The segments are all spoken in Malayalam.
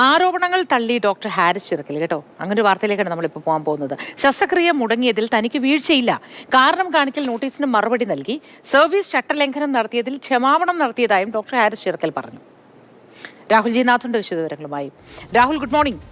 ആരോപണങ്ങൾ തള്ളി ഡോക്ടർ ഹാരിസ് ചിറക്കൽ കേട്ടോ. അങ്ങനെ ഒരു വാർത്തയിലേക്കാണ് നമ്മളിപ്പോൾ പോകാൻ പോകുന്നത്. ശസ്ത്രക്രിയ മുടങ്ങിയതിൽ തനിക്ക് വീഴ്ചയില്ല, കാരണം കാണിക്കൽ നോട്ടീസിന് മറുപടി നൽകി സർവീസ് ചട്ടലംഘനം നടത്തിയതിൽ ക്ഷമാപണം നടത്തിയതായും ഡോക്ടർ ഹാരിസ് ചിറക്കൽ പറഞ്ഞു. രാഹുൽ ജി നാഥുണ്ട് വിശദവിവരങ്ങളുമായി. Rahul, good morning.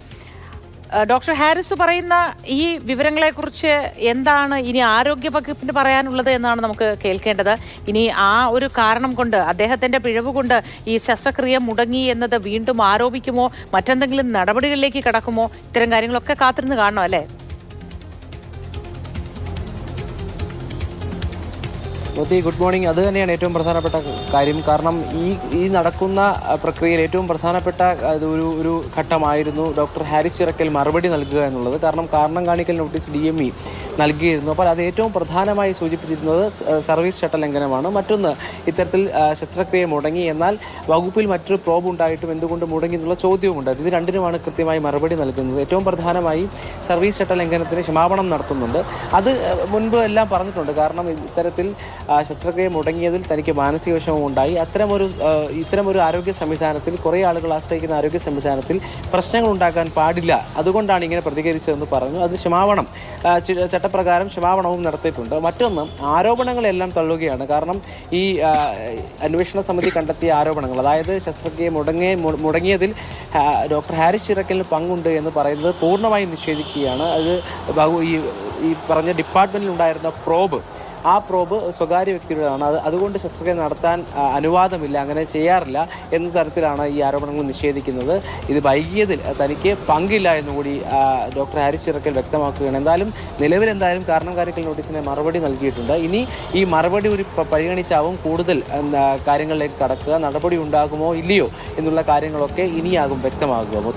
Doctor Haris പറയുന്ന ഈ വിവരങ്ങളെക്കുറിച്ച് എന്താണ് ഇനി ആരോഗ്യ വകുപ്പിന് പറയാനുള്ളത് എന്നാണ് നമുക്ക് കേൾക്കേണ്ടത്. ഇനി ആ ഒരു കാരണം കൊണ്ട്, അദ്ദേഹത്തിന്റെ പിഴവ് കൊണ്ട് ഈ ശസ്ത്രക്രിയ മുടങ്ങി എന്നത് വീണ്ടും ആരോപിക്കുമോ, മറ്റെന്തെങ്കിലും നടപടികളിലേക്ക് കടക്കുമോ? ഇത്തരം കാര്യങ്ങളൊക്കെ കാത്തിരുന്ന് കാണണം അല്ലേ? Good morning. അത് തന്നെയാണ് ഏറ്റവും പ്രധാനപ്പെട്ട കാര്യം. കാരണം ഈ നടക്കുന്ന പ്രക്രിയയിൽ ഏറ്റവും പ്രധാനപ്പെട്ട ഒരു ഘട്ടമായിരുന്നു ഡോക്ടർ ഹാരിസ് ചിറക്കൽ മറുപടി നൽകുക എന്നുള്ളത്. കാരണം കാണിക്കൽ നോട്ടീസ് DME നൽകിയിരുന്നു. അപ്പോൾ അത് ഏറ്റവും പ്രധാനമായി സൂചിപ്പിച്ചിരുന്നത് സർവീസ് ചട്ടലംഘനമാണ്. മറ്റൊന്ന്, ഇത്തരത്തിൽ ശസ്ത്രക്രിയ മുടങ്ങി, എന്നാൽ വകുപ്പിൽ മറ്റൊരു പ്രോബ് ഉണ്ടായിട്ടും എന്തുകൊണ്ട് മുടങ്ങി എന്നുള്ള ചോദ്യവുമുണ്ട്. ഇത് രണ്ടിനുമാണ് കൃത്യമായി മറുപടി നൽകുന്നത്. ഏറ്റവും പ്രധാനമായി സർവീസ് ചട്ടലംഘനത്തിന് ക്ഷമാപണം നടത്തുന്നുണ്ട്. അത് മുൻപ് എല്ലാം പറഞ്ഞിട്ടുണ്ട്. കാരണം ഇത്തരത്തിൽ ശസ്ത്രക്രിയ മുടങ്ങിയതിൽ തനിക്ക് മാനസിക വിഷമം ഉണ്ടായി. ഇത്തരമൊരു ആരോഗ്യ സംവിധാനത്തിൽ, കുറേ ആളുകൾ ആശ്രയിക്കുന്ന ആരോഗ്യ സംവിധാനത്തിൽ പ്രശ്നങ്ങൾ ഉണ്ടാക്കാൻ പാടില്ല, അതുകൊണ്ടാണ് ഇങ്ങനെ പ്രതികരിച്ചതെന്ന് പറഞ്ഞു. അത് ക്ഷമാപണം, ചട്ടപ്രകാരം ക്ഷമാപണവും നടത്തിയിട്ടുണ്ട്. മറ്റൊന്ന്, ആരോപണങ്ങളെല്ലാം തള്ളുകയാണ്. കാരണം ഈ അന്വേഷണ സമിതി കണ്ടെത്തിയ ആരോപണങ്ങൾ, അതായത് ശസ്ത്രക്രിയ മുടങ്ങിയതിൽ ഡോക്ടർ ഹാരിസ് ചിറക്കലിന് പങ്കുണ്ട് എന്ന് പറയുന്നത് പൂർണ്ണമായും നിഷേധിക്കുകയാണ്. അത് ഈ പറഞ്ഞ ഡിപ്പാർട്ട്മെന്റിൽ ഉണ്ടായിരുന്ന ആ പ്രോബ് സ്വകാര്യ വ്യക്തിയുടേതാണ്. അതുകൊണ്ട് ശസ്ത്രക്രിയ നടത്താൻ അനുവാദമില്ല, അങ്ങനെ ചെയ്യാറില്ല എന്ന തരത്തിലാണ് ഈ ആരോപണങ്ങൾ നിഷേധിക്കുന്നത്. ഇത് വൈകിയതിൽ തനിക്ക് പങ്കില്ല എന്നുകൂടി ഡോക്ടർ ഹാരിസ് ചിറക്കൽ വ്യക്തമാക്കുകയാണ്. നിലവിലെന്തായാലും കാരണം കാണിക്കൽ നോട്ടീസിന് മറുപടി നൽകിയിട്ടുണ്ട്. ഇനി ഈ മറുപടി പരിഗണിച്ചാവും കൂടുതൽ കാര്യങ്ങളിലേക്ക് കടക്കുക. നടപടി ഉണ്ടാകുമോ ഇല്ലയോ എന്നുള്ള കാര്യങ്ങളൊക്കെ ഇനിയാകും വ്യക്തമാകുക.